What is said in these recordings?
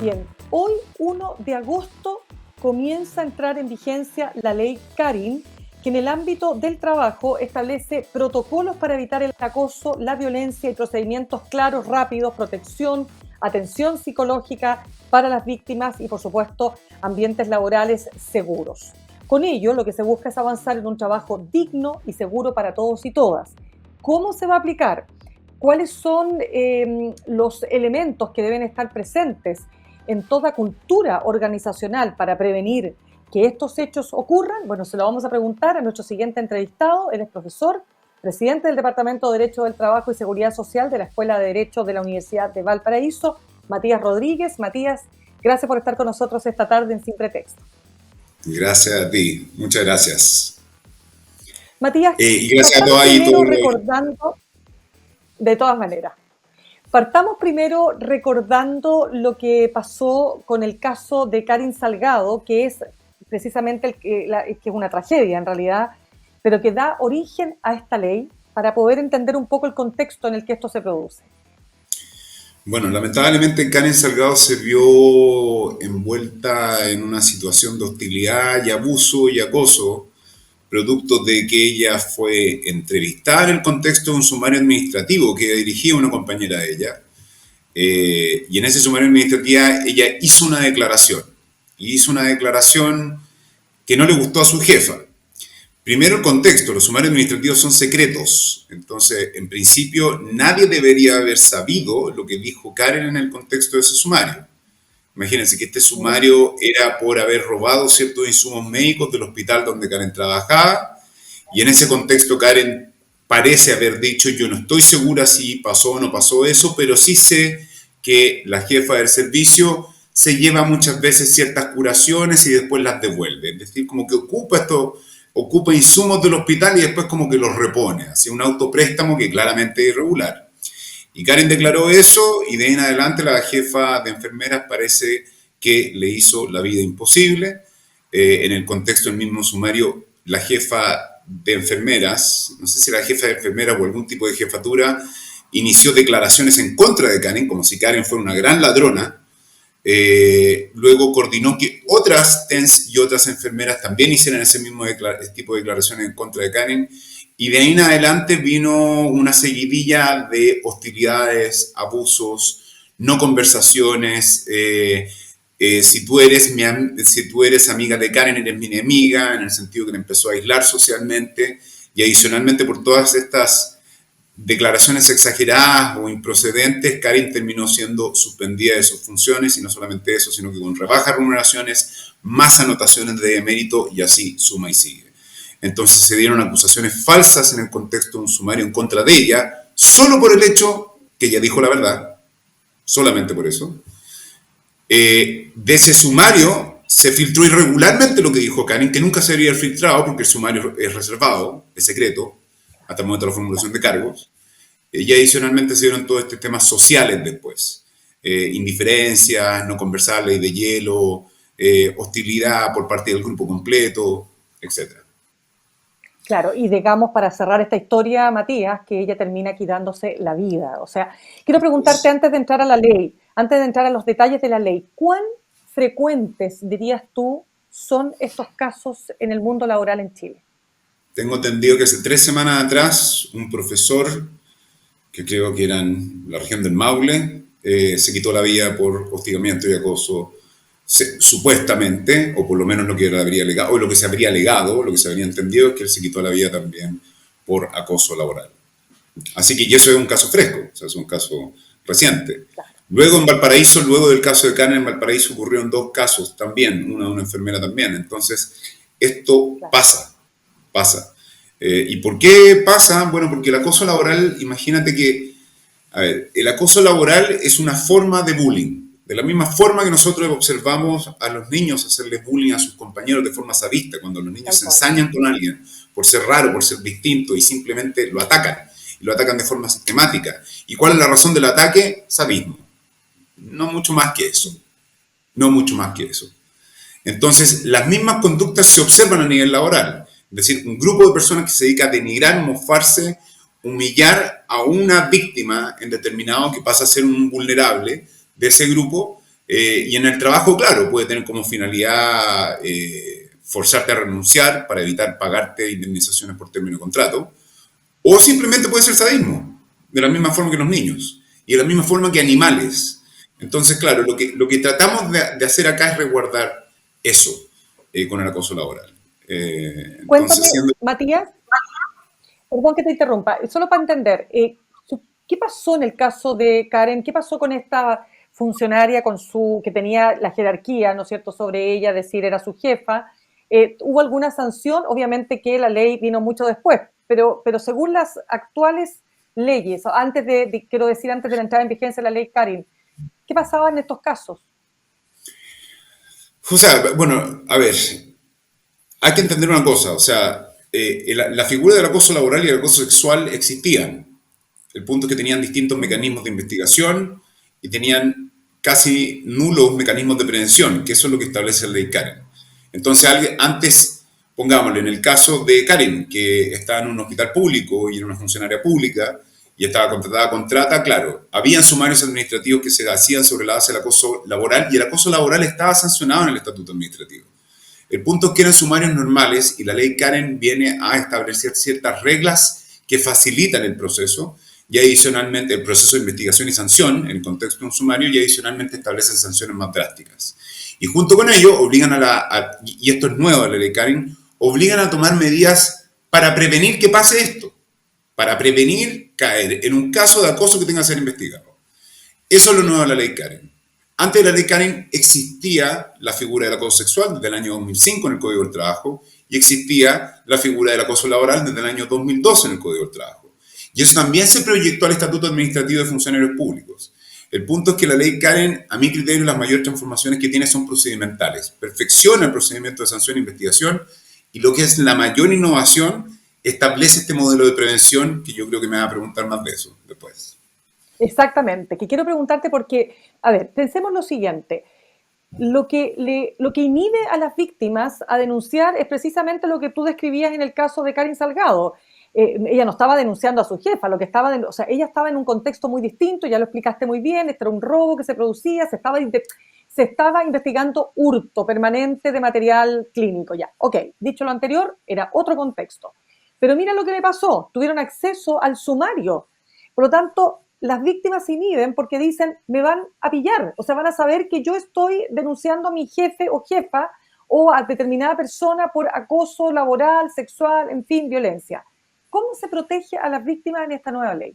Bien, hoy 1 de agosto comienza a entrar en vigencia la ley Karin, que en el ámbito del trabajo establece protocolos para evitar el acoso, la violencia y procedimientos claros, rápidos, protección, atención psicológica para las víctimas y, por supuesto, ambientes laborales seguros. Con ello, lo que se busca es avanzar en un trabajo digno y seguro para todos y todas. ¿Cómo se va a aplicar? ¿Cuáles son los elementos que deben estar presentes en toda cultura organizacional para prevenir que estos hechos ocurran? Bueno, se lo vamos a preguntar a nuestro siguiente entrevistado. Él es profesor, presidente del Departamento de Derecho del Trabajo y Seguridad Social de la Escuela de Derecho de la Universidad de Valparaíso, Matías Rodríguez. Matías, gracias por estar con nosotros esta tarde en Sin Pretexto. Gracias a ti, muchas gracias. Matías, y gracias a partamos todos ahí. primero recordando, de todas maneras, partamos primero recordando lo que pasó con el caso de Karin Salgado, que es precisamente que es una tragedia en realidad, pero que da origen a esta ley para poder entender un poco el contexto en el que esto se produce. Bueno, lamentablemente Karin Salgado se vio envuelta en una situación de hostilidad y abuso y acoso, producto de que ella fue entrevistada en el contexto de un sumario administrativo que dirigía una compañera de ella. Y en ese sumario administrativo ella hizo una declaración. Y hizo una declaración que no le gustó a su jefa. Primero el contexto, los sumarios administrativos son secretos, entonces en principio nadie debería haber sabido lo que dijo Karen en el contexto de ese sumario. Imagínense que este sumario era por haber robado ciertos insumos médicos del hospital donde Karen trabajaba, y en ese contexto Karen parece haber dicho: yo no estoy segura si pasó o no pasó eso, pero sí sé que la jefa del servicio se lleva muchas veces ciertas curaciones y después las devuelve, es decir, como que ocupa insumos del hospital y después como que los repone, así un autopréstamo que claramente es irregular. Y Karen declaró eso, y de ahí en adelante la jefa de enfermeras parece que le hizo la vida imposible. En el contexto del mismo sumario, la jefa de enfermeras, no sé si la jefa de enfermeras o algún tipo de jefatura, inició declaraciones en contra de Karen, como si Karen fuera una gran ladrona. Luego coordinó que otras TENS y otras enfermeras también hicieran ese mismo tipo de declaraciones en contra de Karen, y de ahí en adelante vino una seguidilla de hostilidades, abusos, no conversaciones. Si tú eres amiga de Karen, eres mi enemiga, en el sentido que le empezó a aislar socialmente, y adicionalmente por todas estas declaraciones exageradas o improcedentes, Karen terminó siendo suspendida de sus funciones, y no solamente eso, sino que con rebajas remuneraciones, más anotaciones de mérito, y así suma y sigue. Entonces se dieron acusaciones falsas en el contexto de un sumario en contra de ella, solo por el hecho que ella dijo la verdad, solamente por eso. De ese sumario se filtró irregularmente lo que dijo Karen, que nunca se debería haber filtrado porque el sumario es reservado, es secreto, hasta el momento de la formulación de cargos. Y adicionalmente se dieron todos estos temas sociales después. Indiferencias, no conversar, ley de hielo, hostilidad por parte del grupo completo, etc. Claro, y digamos, para cerrar esta historia, Matías, que ella termina quitándose la vida. O sea, quiero preguntarte antes de entrar a la ley, antes de entrar a los detalles de la ley, ¿cuán frecuentes, dirías tú, son estos casos en el mundo laboral en Chile? Tengo entendido que hace 3 semanas atrás un profesor, que creo que era en la región del Maule, se quitó la vida por hostigamiento y acoso, supuestamente, o por lo menos lo que habría alegado, o lo que se habría alegado, lo que se habría entendido es que él se quitó la vida también por acoso laboral. Así que eso es un caso fresco, o sea, es un caso reciente. Claro. Luego en Valparaíso, luego del caso de Karen, en Valparaíso ocurrieron 2 casos también, una enfermera también. Entonces, esto pasa. ¿Y por qué pasa? Bueno, porque el acoso laboral, imagínate que, el acoso laboral es una forma de bullying. De la misma forma que nosotros observamos a los niños hacerles bullying a sus compañeros de forma sadista, cuando los niños se ensañan con alguien por ser raro, por ser distinto, y simplemente lo atacan. Y lo atacan de forma sistemática. ¿Y cuál es la razón del ataque? Sadismo. No mucho más que eso. Entonces, las mismas conductas se observan a nivel laboral. Es decir, un grupo de personas que se dedica a denigrar, mofarse, humillar a una víctima en determinado, que pasa a ser un vulnerable de ese grupo, Y en el trabajo, claro, puede tener como finalidad forzarte a renunciar para evitar pagarte indemnizaciones por término de contrato, o simplemente puede ser sadismo, de la misma forma que los niños, y de la misma forma que animales. Entonces, claro, lo que tratamos de hacer acá es resguardar eso con el acoso laboral. Cuéntame, Entonces, siendo... Matías, perdón que te interrumpa, solo para entender, ¿qué pasó en el caso de Karen? ¿Qué pasó con esta funcionaria que tenía la jerarquía, ¿no es cierto?, sobre ella, decir, era su jefa? ¿Hubo alguna sanción? Obviamente que la ley vino mucho después, pero según las actuales leyes, quiero decir, antes de la entrada en vigencia de la ley Karen, ¿qué pasaba en estos casos? O sea, bueno, a ver, hay que entender una cosa, o sea, la figura del acoso laboral y el acoso sexual existían. El punto es que tenían distintos mecanismos de investigación y tenían casi nulos mecanismos de prevención, que eso es lo que establece la ley Karen. Entonces, antes, pongámosle, en el caso de Karen, que estaba en un hospital público y era una funcionaria pública y estaba contratada a contrata, claro, habían sumarios administrativos que se hacían sobre la base del acoso laboral y el acoso laboral estaba sancionado en el estatuto administrativo. El punto es que eran sumarios normales y la ley Karen viene a establecer ciertas reglas que facilitan el proceso y adicionalmente el proceso de investigación y sanción en el contexto de un sumario y adicionalmente establecen sanciones más drásticas. Y junto con ello obligan y esto es nuevo de la ley Karen, obligan a tomar medidas para prevenir que pase esto, para prevenir caer en un caso de acoso que tenga que ser investigado. Eso es lo nuevo de la ley Karen. Antes de la ley Karen existía la figura del acoso sexual desde el año 2005 en el Código del Trabajo y existía la figura del acoso laboral desde el año 2012 en el Código del Trabajo. Y eso también se proyectó al Estatuto Administrativo de Funcionarios Públicos. El punto es que la ley Karen, a mi criterio, las mayores transformaciones que tiene son procedimentales. Perfecciona el procedimiento de sanción e investigación y lo que es la mayor innovación, establece este modelo de prevención que yo creo que me va a preguntar más de eso después. Exactamente, que quiero preguntarte porque, a ver, pensemos lo siguiente. Lo que inhibe a las víctimas a denunciar es precisamente lo que tú describías en el caso de Karen Salgado. Ella no estaba denunciando a su jefa, o sea, ella estaba en un contexto muy distinto, ya lo explicaste muy bien, este era un robo que se producía, se estaba investigando hurto permanente de material clínico, ya. Ok, dicho lo anterior, era otro contexto. Pero mira lo que le pasó, tuvieron acceso al sumario. Por lo tanto, las víctimas se inhiben porque dicen, me van a pillar, o sea, van a saber que yo estoy denunciando a mi jefe o jefa o a determinada persona por acoso laboral, sexual, en fin, violencia. ¿Cómo se protege a las víctimas en esta nueva ley?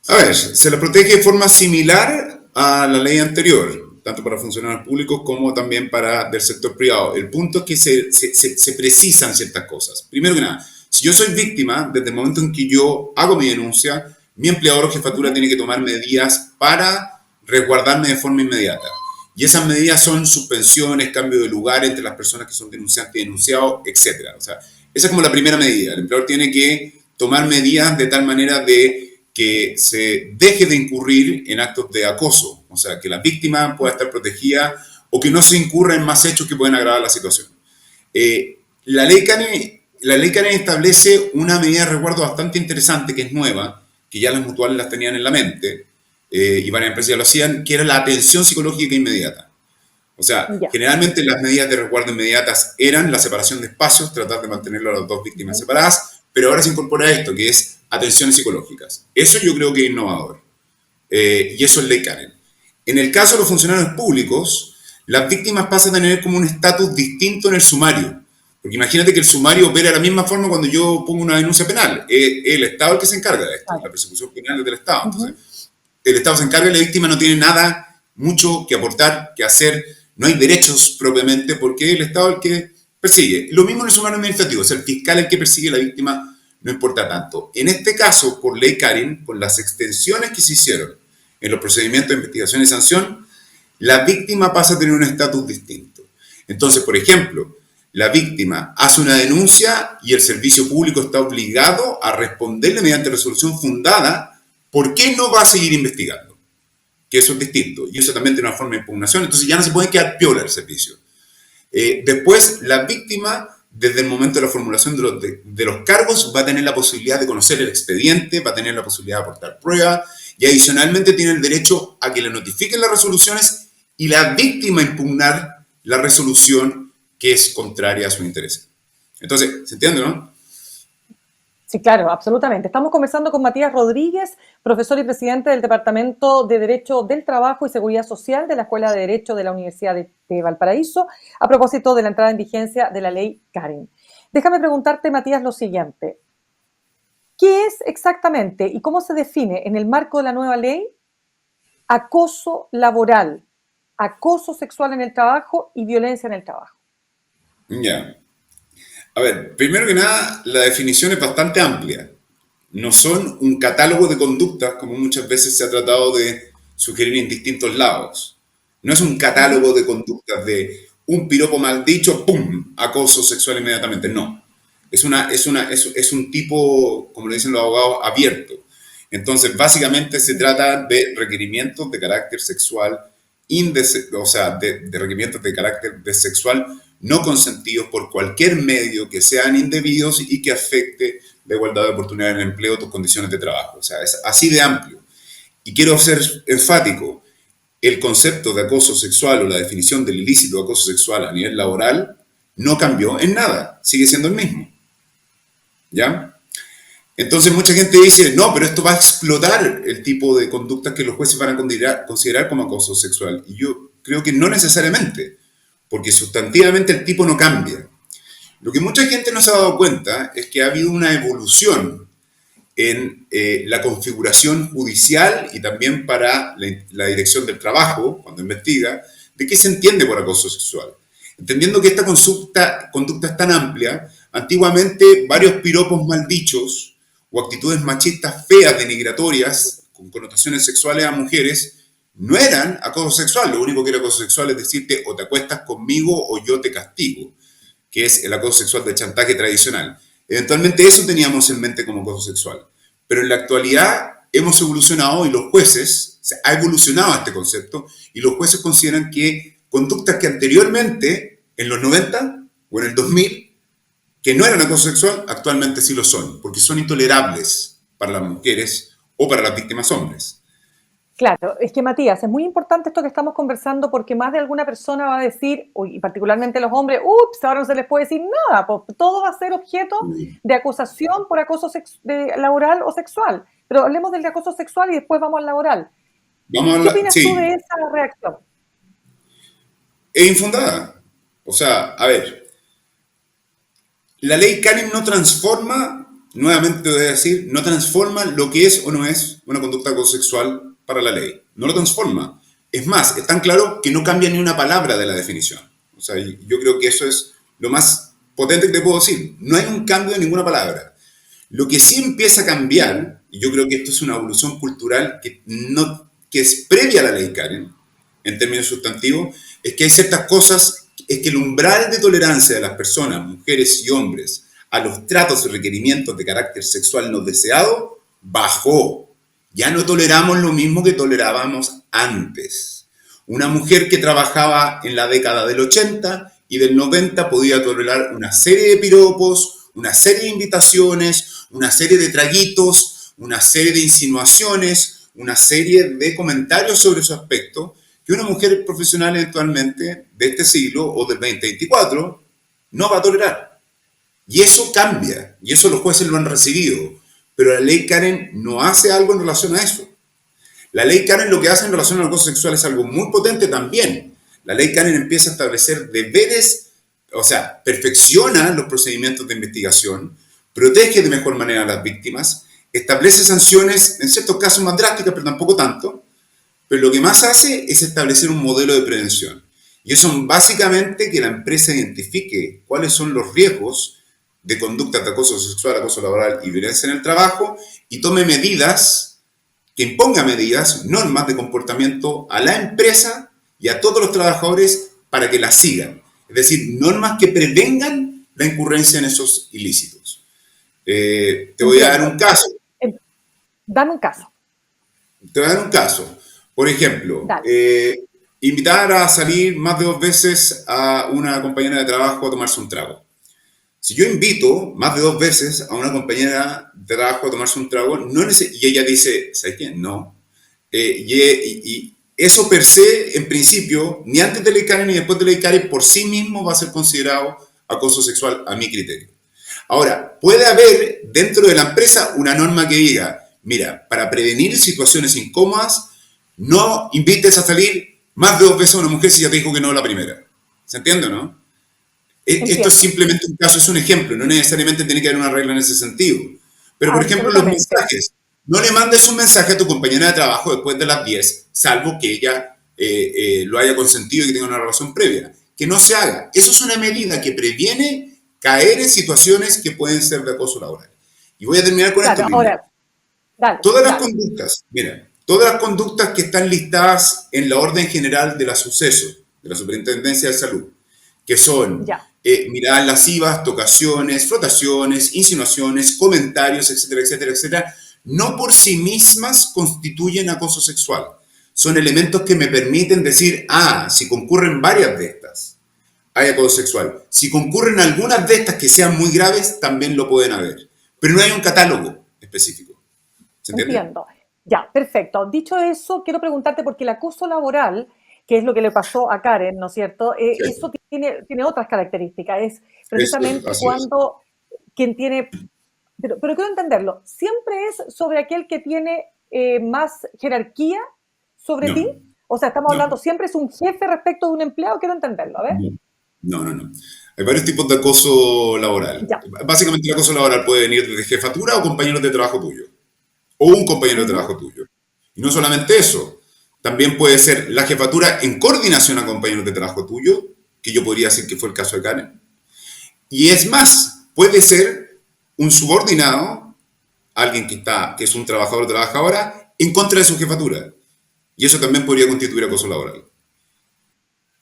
A ver, se la protege de forma similar a la ley anterior, tanto para funcionarios públicos como también para del sector privado. El punto es que se precisan ciertas cosas. Primero que nada, si yo soy víctima, desde el momento en que yo hago mi denuncia, mi empleador o jefatura tiene que tomar medidas para resguardarme de forma inmediata. Y esas medidas son suspensiones, cambio de lugar entre las personas que son denunciantes y denunciados, etc. O sea, esa es como la primera medida. El empleador tiene que tomar medidas de tal manera de que se deje de incurrir en actos de acoso. O sea, que la víctima pueda estar protegida o que no se incurra en más hechos que pueden agravar la situación. La ley Karen establece una medida de resguardo bastante interesante, que es nueva, que ya las mutuales las tenían en la mente, y varias empresas ya lo hacían, que era la atención psicológica inmediata. O sea, Ya. generalmente las medidas de resguardo inmediatas eran la separación de espacios, tratar de mantener a las dos víctimas separadas, pero ahora se incorpora esto, que es atenciones psicológicas. Eso yo creo que es innovador. Y eso es ley Karen. En el caso de los funcionarios públicos, las víctimas pasan a tener como un estatus distinto en el sumario. Porque imagínate que el sumario opera de la misma forma cuando yo pongo una denuncia penal. Es el Estado el que se encarga de esto, la persecución penal es del Estado. Entonces, el Estado se encarga y la víctima no tiene nada, mucho que aportar, que hacer. No hay derechos propiamente porque es el Estado el que persigue. Lo mismo en el sumario administrativo, es el fiscal el que persigue, la víctima no importa tanto. En este caso, por ley Karen, con las extensiones que se hicieron en los procedimientos de investigación y sanción, la víctima pasa a tener un estatus distinto. Entonces, por ejemplo, la víctima hace una denuncia y el servicio público está obligado a responderle mediante resolución fundada por qué no va a seguir investigando. Que eso es distinto. Y eso también tiene una forma de impugnación. Entonces ya no se puede quedar piola el servicio. Después, la víctima, desde el momento de la formulación de los cargos, va a tener la posibilidad de conocer el expediente, va a tener la posibilidad de aportar pruebas y adicionalmente tiene el derecho a que le notifiquen las resoluciones y la víctima impugnar la resolución que es contraria a su interés. Entonces, ¿se entiende, no? Sí, claro, absolutamente. Estamos conversando con Matías Rodríguez, profesor y presidente del Departamento de Derecho del Trabajo y Seguridad Social de la Escuela de Derecho de la Universidad de Valparaíso, a propósito de la entrada en vigencia de la ley Karen. Déjame preguntarte, Matías, lo siguiente. ¿Qué es exactamente y cómo se define en el marco de la nueva ley acoso laboral, acoso sexual en el trabajo y violencia en el trabajo? Ya. A ver, primero que nada, la definición es bastante amplia. No son un catálogo de conductas, como muchas veces se ha tratado de sugerir en distintos lados. No es un Ujú. catálogo de conductas de un piropo mal dicho, ¡pum!, acoso sexual inmediatamente. No. Es un tipo, como le dicen los abogados, abierto. Entonces, básicamente se trata de requerimientos de carácter sexual, o sea, de requerimientos de carácter sexual no consentidos por cualquier medio que sean indebidos y que afecte la igualdad de oportunidades en el empleo o tus condiciones de trabajo. O sea, es así de amplio. Y quiero ser enfático, el concepto de acoso sexual o la definición del ilícito de acoso sexual a nivel laboral no cambió en nada, sigue siendo el mismo. ¿Ya? Entonces mucha gente dice, no, pero esto va a explotar el tipo de conductas que los jueces van a considerar como acoso sexual. Y yo creo que no necesariamente, porque sustantivamente el tipo no cambia. Lo que mucha gente no se ha dado cuenta es que ha habido una evolución en la configuración judicial y también para la dirección del trabajo, cuando investiga, de qué se entiende por acoso sexual. Entendiendo que esta conducta es tan amplia, antiguamente varios piropos mal dichos o actitudes machistas feas, denigratorias, con connotaciones sexuales a mujeres, no eran acoso sexual. Lo único que era acoso sexual es decirte o te acuestas conmigo o yo te castigo, que es el acoso sexual de chantaje tradicional. Eventualmente eso teníamos en mente como acoso sexual. Pero en la actualidad hemos evolucionado y los jueces, o sea, ha evolucionado este concepto y los jueces consideran que conductas que anteriormente, en los 90 o en el 2000, que no eran acoso sexual, actualmente sí lo son, porque son intolerables para las mujeres o para las víctimas hombres. Claro, es que Matías, es muy importante esto que estamos conversando porque más de alguna persona va a decir, y particularmente los hombres, ups, ahora no se les puede decir nada, pues todo va a ser objeto de acusación por acoso laboral o sexual. Pero hablemos del de acoso sexual y después vamos al laboral. Vamos a ¿Qué hablar, opinas tú de sí, esa reacción? es infundada. O sea, a ver, la ley Karen no transforma, nuevamente te voy a decir, no transforma lo que es o no es una conducta acoso sexual para la ley. No lo transforma. Es más, es tan claro que no cambia ni una palabra de la definición. O sea, yo creo que eso es lo más potente que te puedo decir. No hay un cambio de ninguna palabra. Lo que sí empieza a cambiar, y yo creo que esto es una evolución cultural que es previa a la ley Karen, en términos sustantivos, es que hay ciertas cosas, es que el umbral de tolerancia de las personas, mujeres y hombres, a los tratos y requerimientos de carácter sexual no deseado, bajó. Ya no toleramos lo mismo que tolerábamos antes. Una mujer que trabajaba en la década del 80 y del 90 podía tolerar una serie de piropos, una serie de invitaciones, una serie de traguitos, una serie de insinuaciones, una serie de comentarios sobre su aspecto, que una mujer profesional eventualmente de este siglo o del 2024 no va a tolerar. Y eso cambia, y eso los jueces lo han recibido. Pero la ley Karen no hace algo en relación a eso. La ley Karen lo que hace en relación al acoso sexual es algo muy potente también. La ley Karen empieza a establecer deberes, o sea, perfecciona los procedimientos de investigación, protege de mejor manera a las víctimas, establece sanciones, en ciertos casos más drásticas, pero tampoco tanto, pero lo que más hace es establecer un modelo de prevención. Y eso básicamente que la empresa identifique cuáles son los riesgos de conductas de acoso sexual, acoso laboral y violencia en el trabajo y tome medidas, que imponga medidas, normas de comportamiento a la empresa y a todos los trabajadores para que las sigan. Es decir, normas que prevengan la incurrencia en esos ilícitos. Te voy a dar un Entiendo. caso. Dame un caso. Te voy a dar un caso. Por ejemplo, Dale. invitar a salir más de 2 veces a una compañera de trabajo a tomarse un trago. Si yo invito más de 2 veces a una compañera de trabajo a tomarse un trago, y ella dice, ¿sabes qué? No. eso per se, en principio, ni antes de ley Karen ni después de ley Karen, por sí mismo va a ser considerado acoso sexual a mi criterio. Ahora, puede haber dentro de la empresa una norma que diga, mira, para prevenir situaciones incómodas, no invites a salir más de 2 veces a una mujer si ya te dijo que no la primera. ¿Se entiende, no? Esto es Entiendo. simplemente un caso, es un ejemplo, no necesariamente tiene que haber una regla en ese sentido. Pero, por ejemplo, los Absolutamente. mensajes. No le mandes un mensaje a tu compañera de trabajo después de las 10, salvo que ella lo haya consentido y que tenga una relación previa. Que no se haga. Eso es una medida que previene caer en situaciones que pueden ser de acoso laboral. Y voy a terminar con esto, Claro, Lilian. ahora, dale, Todas las dale. conductas, mira, todas las conductas que están listadas en la orden general de los sucesos de la Superintendencia de Salud, que son Ya, miradas lascivas, tocaciones, frotaciones, insinuaciones, comentarios, etcétera, etcétera, etcétera, no por sí mismas constituyen acoso sexual. Son elementos que me permiten decir, si concurren varias de estas, hay acoso sexual. Si concurren algunas de estas que sean muy graves, también lo pueden haber. Pero no hay un catálogo específico. ¿Se entiende? entiendo. Ya, perfecto. Dicho eso, quiero preguntarte, porque el acoso laboral, que es lo que le pasó a Karen, ¿no es cierto? Sí. Eso tiene otras características. Es precisamente Así es. cuando quien tiene, pero quiero entenderlo, ¿siempre es sobre aquel que tiene más jerarquía sobre No, ti? O sea, estamos no, hablando, siempre es un jefe respecto de un empleado, quiero entenderlo, a ver. no, no. Hay varios tipos de acoso laboral. Ya. Básicamente el acoso laboral puede venir desde jefatura o compañeros de trabajo tuyo, o un compañero de Ujú. trabajo tuyo. Y no solamente eso, también puede ser la jefatura en coordinación a compañeros de trabajo tuyo, que yo podría decir que fue el caso de Karen. Y es más, puede ser un subordinado, alguien que es un trabajador o trabajadora, en contra de su jefatura. Y eso también podría constituir acoso laboral.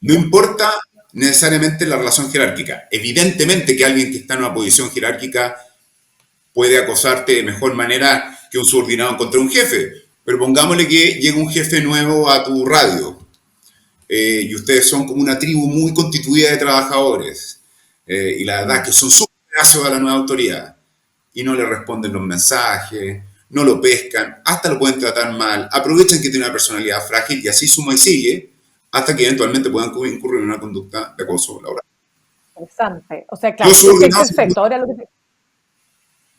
No Ya. importa necesariamente la relación jerárquica. Evidentemente que alguien que está en una posición jerárquica puede acosarte de mejor manera que un subordinado contra un jefe. Pero pongámosle que llega un jefe nuevo a tu radio y ustedes son como una tribu muy constituida de trabajadores y la verdad es Mm. que son súper gracios a la nueva autoridad y no le responden los mensajes, no lo pescan, hasta lo pueden tratar mal, aprovechan que tiene una personalidad frágil y así suma y sigue hasta que eventualmente puedan incurrir en una conducta de acoso laboral. Interesante. O sea, Los claro, ok, subordinados, perfecto. Ahora lo que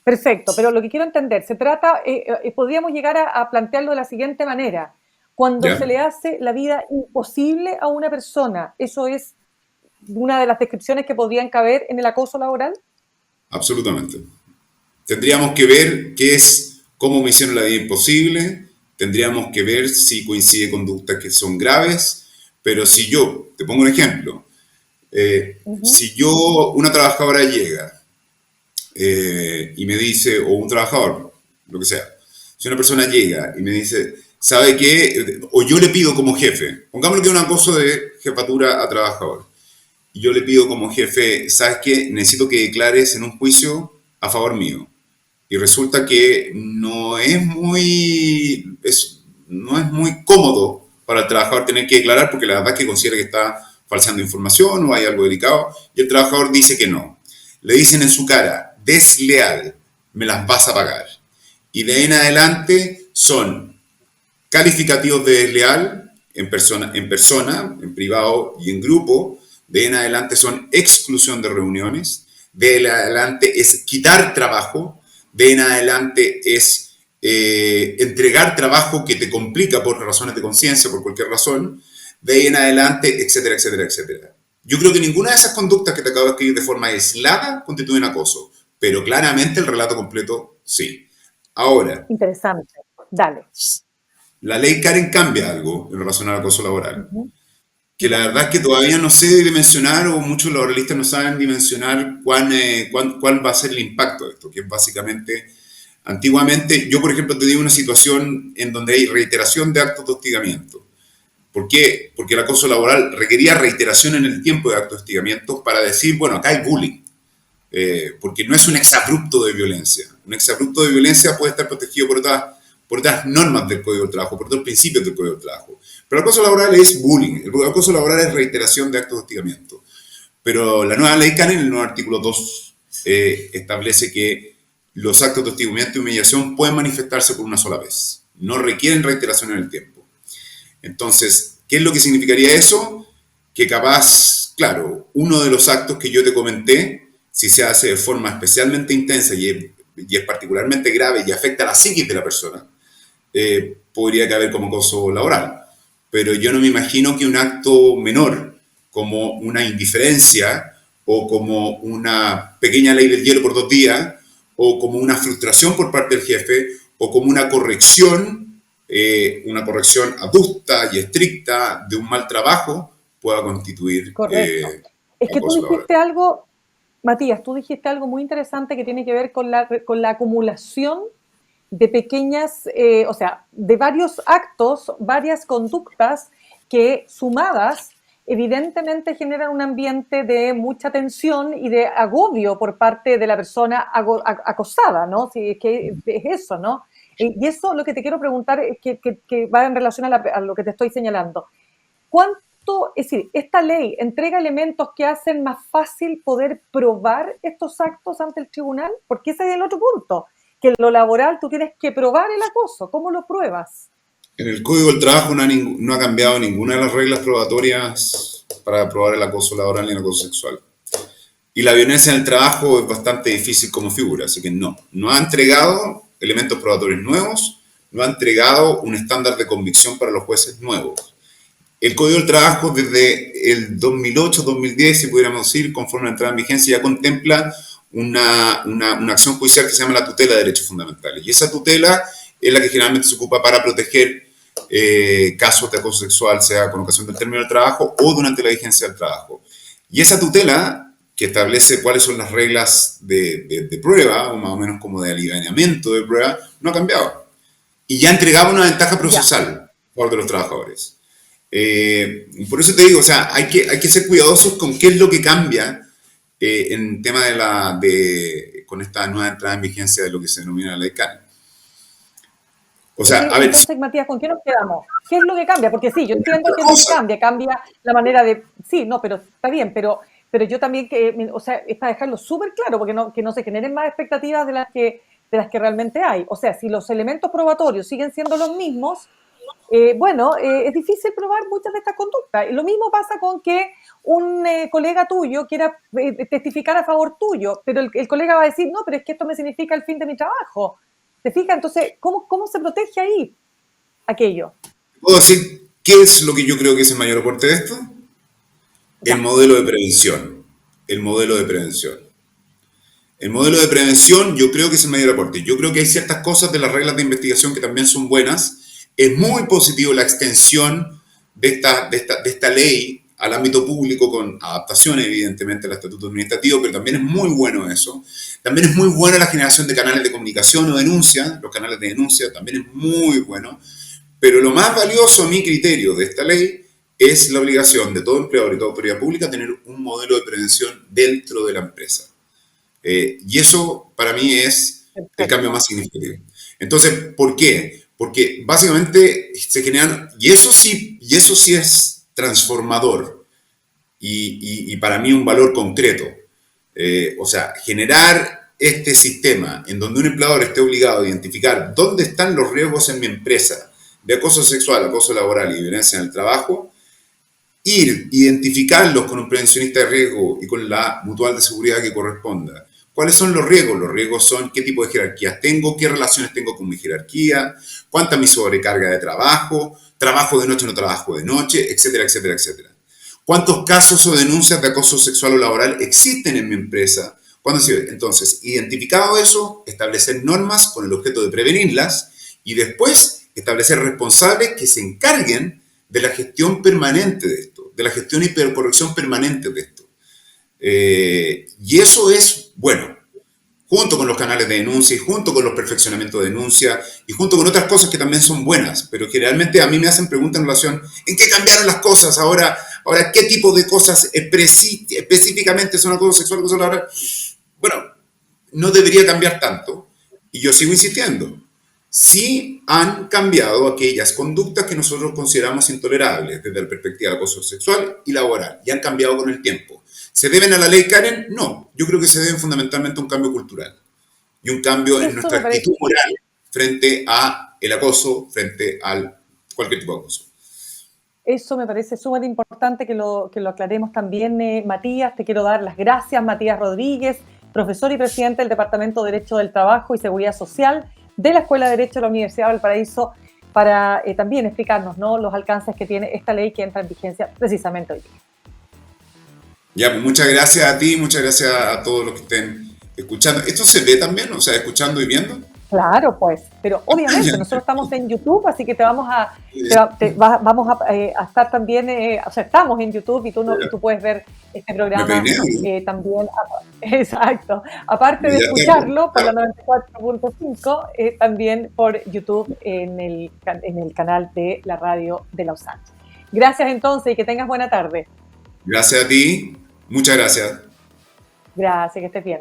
perfecto, pero lo que quiero entender, se trata, podríamos llegar a plantearlo de la siguiente manera. Cuando se ya, le hace la vida imposible a una persona, ¿eso es una de las descripciones que podrían caber en el acoso laboral? absolutamente. Tendríamos que ver qué es, cómo me hicieron la vida imposible, tendríamos que ver si coincide conductas que son graves, pero si yo, te pongo un ejemplo, Ujú. si yo, una trabajadora llega y me dice, o un trabajador, lo que sea, si una persona llega y me dice, ¿sabe qué? O yo le pido como jefe, pongámoslo que es un acoso de jefatura a trabajador, y yo le pido como jefe, ¿sabes qué? Necesito que declares en un juicio a favor mío. Y resulta que no es muy cómodo para el trabajador tener que declarar porque la verdad es que considera que está falseando información o hay algo delicado y el trabajador dice que no. Le dicen en su cara, desleal, me las vas a pagar. Y de ahí en adelante son calificativos de desleal en privado y en grupo. De ahí en adelante son exclusión de reuniones. De ahí en adelante es quitar trabajo. De ahí en adelante es entregar trabajo que te complica por razones de conciencia, por cualquier razón. De ahí en adelante, etcétera, etcétera, etcétera. Yo creo que ninguna de esas conductas que te acabo de escribir de forma aislada constituyen acoso, pero claramente el relato completo sí. Ahora, Interesante. Dale. la ley Karen cambia algo en relación al acoso laboral, Ujú. que la Ya. verdad es que todavía no sé dimensionar o muchos laboralistas no saben dimensionar cuál va a ser el impacto de esto, que es básicamente, antiguamente, yo por ejemplo te digo una situación en donde hay reiteración de actos de hostigamiento. ¿Por qué? Porque el acoso laboral requería reiteración en el tiempo de actos de hostigamiento para decir, bueno, acá hay bullying. Porque no es un exabrupto de violencia. Un exabrupto de violencia puede estar protegido por otras normas del Código del Trabajo, por otros principios del Código del Trabajo. Pero el acoso laboral es bullying, el acoso laboral es reiteración de actos de hostigamiento. Pero la nueva ley CAN, en el nuevo artículo 2, establece que los actos de hostigamiento y humillación pueden manifestarse por una sola vez. No requieren reiteración en el tiempo. Entonces, ¿qué es lo que significaría eso? Que capaz, claro, uno de los actos que yo te comenté, si se hace de forma especialmente intensa y es particularmente grave y afecta a la psiquis de la persona, podría caber como acoso laboral. Pero yo no me imagino que un acto menor, como una indiferencia o como una pequeña ley del hielo por 2 días, o como una frustración por parte del jefe, o como una corrección adusta y estricta de un mal trabajo, pueda constituir Correcto. Es que tú acoso laboral. dijiste algo, Matías, tú dijiste algo muy interesante que tiene que ver con la acumulación de pequeñas, o sea, de varios actos, varias conductas que sumadas evidentemente generan un ambiente de mucha tensión y de agobio por parte de la persona acosada, ¿no? Si es que es eso, ¿no? Y eso lo que te quiero preguntar es que va en relación a lo que te estoy señalando. ¿Cuánto, es decir, esta ley entrega elementos que hacen más fácil poder probar estos actos ante el tribunal? Porque ese es el otro punto, que en lo laboral tú tienes que probar el acoso. ¿Cómo lo pruebas? En el Código del Trabajo no ha cambiado ninguna de las reglas probatorias para probar el acoso laboral ni el acoso sexual. Y la violencia en el trabajo es bastante difícil como figura, así que no ha entregado elementos probatorios nuevos, no ha entregado un estándar de convicción para los jueces nuevos. El Código del Trabajo desde el 2008-2010, si pudiéramos decir, conforme a la entrada en vigencia, ya contempla una acción judicial que se llama la tutela de derechos fundamentales. Y esa tutela es la que generalmente se ocupa para proteger casos de acoso sexual, sea con ocasión del término del trabajo o durante la vigencia del trabajo. Y esa tutela, que establece cuáles son las reglas de prueba, o más o menos como de alineamiento de prueba, no ha cambiado. Y ya entregaba una ventaja procesal por de los trabajadores. Por eso te digo, o sea, hay que ser cuidadosos con qué es lo que cambia en tema con esta nueva entrada en vigencia de lo que se denomina la ley CAN. O sea, a ver. Entonces, Matías, ¿con qué nos quedamos? ¿Qué es lo que cambia? Porque sí, yo entiendo que es lo que cambia la manera de... Sí, no, pero está bien, pero yo también, o sea, es para dejarlo súper claro, porque que no se generen más expectativas de las que realmente hay. O sea, si los elementos probatorios siguen siendo los mismos, bueno, es difícil probar muchas de estas conductas. Y lo mismo pasa con que un colega tuyo quiera testificar a favor tuyo, pero el colega va a decir, no, pero es que esto me significa el fin de mi trabajo. ¿Te fijas? Entonces, ¿cómo se protege ahí aquello? ¿Puedo decir qué es lo que yo creo que es el mayor aporte de esto? El Ya. modelo de prevención. El modelo de prevención. El modelo de prevención yo creo que es el mayor aporte. Yo creo que hay ciertas cosas de las reglas de investigación que también son buenas. Es muy positivo la extensión de esta ley al ámbito público con adaptaciones, evidentemente, al estatuto administrativo, pero también es muy bueno eso. También es muy buena la generación de canales de comunicación o denuncia. Los canales de denuncia también es muy bueno. Pero lo más valioso a mi criterio de esta ley es la obligación de todo empleador y toda autoridad pública tener un modelo de prevención dentro de la empresa. Y eso para mí es el cambio Perfecto. más significativo. Entonces, ¿por qué? Porque básicamente se generan, y eso sí es transformador y para mí un valor concreto. O sea, generar este sistema en donde un empleador esté obligado a identificar dónde están los riesgos en mi empresa de acoso sexual, acoso laboral y violencia en el trabajo, identificarlos con un prevencionista de riesgo y con la mutual de seguridad que corresponda. ¿Cuáles son los riesgos? Los riesgos son qué tipo de jerarquías tengo, qué relaciones tengo con mi jerarquía, cuánta mi sobrecarga de trabajo de noche o no trabajo de noche, etcétera, etcétera, etcétera. ¿Cuántos casos o denuncias de acoso sexual o laboral existen en mi empresa? Entonces, identificado eso, establecer normas con el objeto de prevenirlas y después establecer responsables que se encarguen de la gestión permanente de esto, de la gestión y corrección permanente de esto. Y eso es bueno, junto con los canales de denuncia y junto con los perfeccionamientos de denuncia y junto con otras cosas que también son buenas, pero que realmente a mí me hacen preguntas en relación en qué cambiaron las cosas ahora qué tipo de cosas específicamente son acoso sexual, acoso laboral. Bueno, no debería cambiar tanto y yo sigo insistiendo. Sí han cambiado aquellas conductas que nosotros consideramos intolerables desde la perspectiva del acoso sexual y laboral y han cambiado con el tiempo. ¿Se deben a la ley Karen? No, yo creo que se deben fundamentalmente a un cambio cultural y un cambio en Eso nuestra me parece, actitud moral frente a el acoso, frente a cualquier tipo de acoso. Eso me parece súper importante que lo aclaremos también, Matías. Te quiero dar las gracias, Matías Rodríguez, profesor y presidente del Departamento de Derecho del Trabajo y Seguridad Social de la Escuela de Derecho de la Universidad de Valparaíso, para también explicarnos, ¿no?, los alcances que tiene esta ley que entra en vigencia precisamente hoy día. Ya, pues muchas gracias a ti, muchas gracias a todos los que estén escuchando. ¿Esto se ve también? O sea, escuchando y viendo. Claro, pues, pero obviamente nosotros estamos en YouTube, así que te vamos a, vamos a estar también, o sea, estamos en YouTube y tú, no, y tú puedes ver este Me programa peineo. también, exacto, aparte de Ya escucharlo por la está. 94.5, también por YouTube en el canal de la radio de Lausanne. Gracias entonces y que tengas buena tarde. Gracias a ti, muchas gracias. Gracias, que estés bien.